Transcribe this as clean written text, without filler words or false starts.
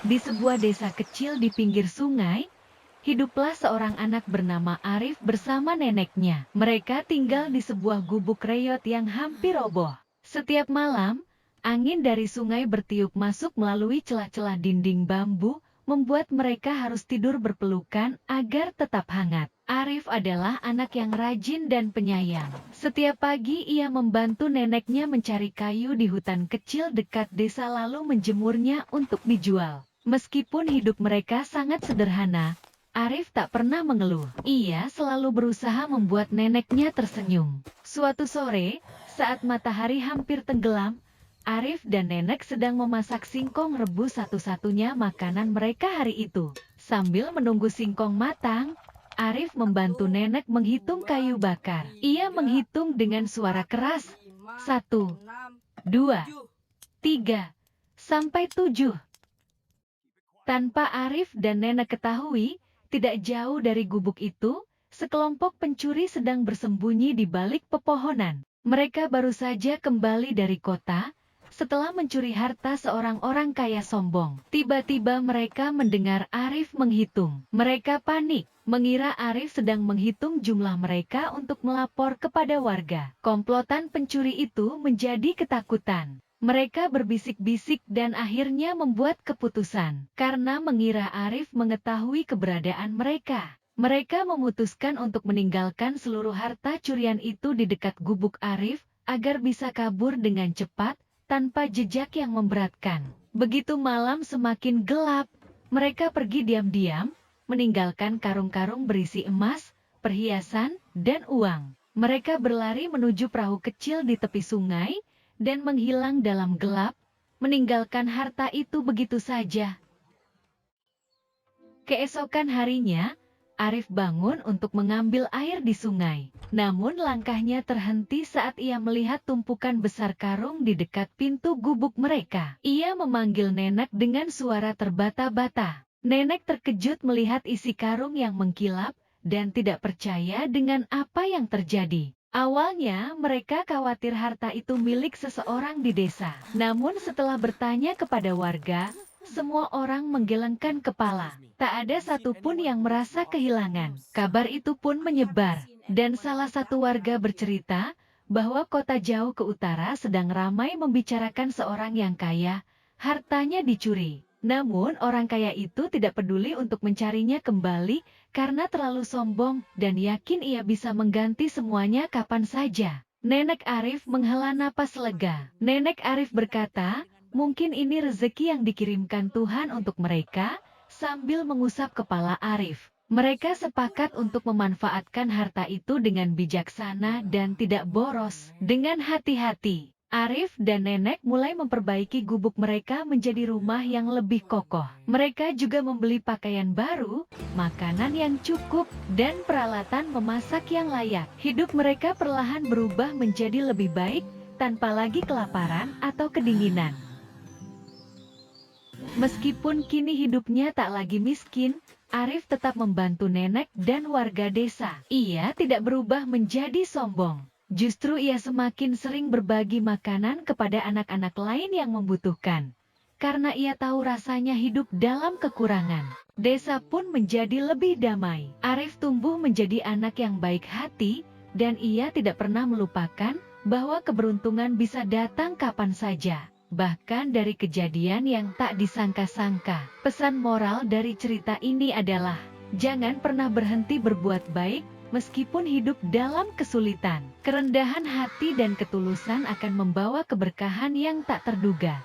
Di sebuah desa kecil di pinggir sungai, hiduplah seorang anak bernama Arif bersama neneknya. Mereka tinggal di sebuah gubuk reyot yang hampir roboh. Setiap malam, angin dari sungai bertiup masuk melalui celah-celah dinding bambu, membuat mereka harus tidur berpelukan agar tetap hangat. Arif adalah anak yang rajin dan penyayang. Setiap pagi ia membantu neneknya mencari kayu di hutan kecil dekat desa lalu menjemurnya untuk dijual. Meskipun hidup mereka sangat sederhana, Arif tak pernah mengeluh. Ia selalu berusaha membuat neneknya tersenyum. Suatu sore, saat matahari hampir tenggelam, Arif dan nenek sedang memasak singkong rebus, satu-satunya makanan mereka hari itu. Sambil menunggu singkong matang, Arif membantu nenek menghitung kayu bakar. Ia menghitung dengan suara keras. 1, 2, 3, sampai 7. Tanpa Arif dan nenek ketahui, tidak jauh dari gubuk itu, sekelompok pencuri sedang bersembunyi di balik pepohonan. Mereka baru saja kembali dari kota, setelah mencuri harta seorang orang kaya sombong. Tiba-tiba mereka mendengar Arif menghitung. Mereka panik, mengira Arif sedang menghitung jumlah mereka untuk melapor kepada warga. Komplotan pencuri itu menjadi ketakutan. Mereka berbisik-bisik dan akhirnya membuat keputusan. Karena mengira Arif mengetahui keberadaan mereka, mereka memutuskan untuk meninggalkan seluruh harta curian itu di dekat gubuk Arif, agar bisa kabur dengan cepat, tanpa jejak yang memberatkan. Begitu malam semakin gelap, mereka pergi diam-diam, meninggalkan karung-karung berisi emas, perhiasan, dan uang. Mereka berlari menuju perahu kecil di tepi sungai, dan menghilang dalam gelap, meninggalkan harta itu begitu saja. Keesokan harinya, Arif bangun untuk mengambil air di sungai. Namun langkahnya terhenti saat ia melihat tumpukan besar karung di dekat pintu gubuk mereka. Ia memanggil nenek dengan suara terbata-bata. Nenek terkejut melihat isi karung yang mengkilap, dan tidak percaya dengan apa yang terjadi. Awalnya mereka khawatir harta itu milik seseorang di desa. Namun setelah bertanya kepada warga, semua orang menggelengkan kepala. Tak ada satupun yang merasa kehilangan. Kabar itu pun menyebar, dan salah satu warga bercerita bahwa kota jauh ke utara sedang ramai membicarakan seorang yang kaya, hartanya dicuri. Namun orang kaya itu tidak peduli untuk mencarinya kembali karena terlalu sombong dan yakin ia bisa mengganti semuanya kapan saja. Nenek Arif menghela napas lega. Nenek Arif berkata, "Mungkin ini rezeki yang dikirimkan Tuhan untuk mereka," sambil mengusap kepala Arif. Mereka sepakat untuk memanfaatkan harta itu dengan bijaksana dan tidak boros. Dengan hati-hati, Arif dan nenek mulai memperbaiki gubuk mereka menjadi rumah yang lebih kokoh. Mereka juga membeli pakaian baru, makanan yang cukup, dan peralatan memasak yang layak. Hidup mereka perlahan berubah menjadi lebih baik, tanpa lagi kelaparan atau kedinginan. Meskipun kini hidupnya tak lagi miskin, Arif tetap membantu nenek dan warga desa. Ia tidak berubah menjadi sombong. Justru ia semakin sering berbagi makanan kepada anak-anak lain yang membutuhkan. Karena ia tahu rasanya hidup dalam kekurangan. Desa pun menjadi lebih damai. Arif tumbuh menjadi anak yang baik hati, dan ia tidak pernah melupakan bahwa keberuntungan bisa datang kapan saja. Bahkan dari kejadian yang tak disangka-sangka. Pesan moral dari cerita ini adalah, jangan pernah berhenti berbuat baik, meskipun hidup dalam kesulitan. Kerendahan hati dan ketulusan akan membawa keberkahan yang tak terduga.